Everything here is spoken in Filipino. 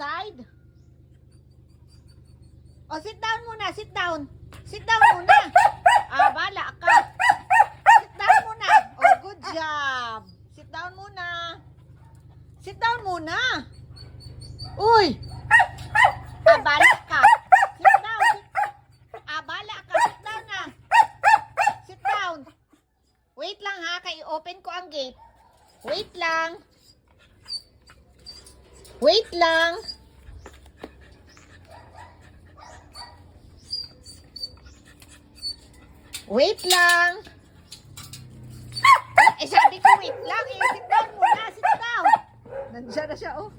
outside? O, sit down muna, sit down. Sit down muna. Bala ka. Sit down muna. Oh, good job. Sit down muna. Sit down muna. Uy. Bala ka. Sit down. Bala ka. Sit down na. Sit down. Wait lang ha, i-open ko ang gate. Wait lang. Wait lang. Wait lang. Sabi ko wait lang. Sit down muna. Sit down. Nandiyan na siya, oh.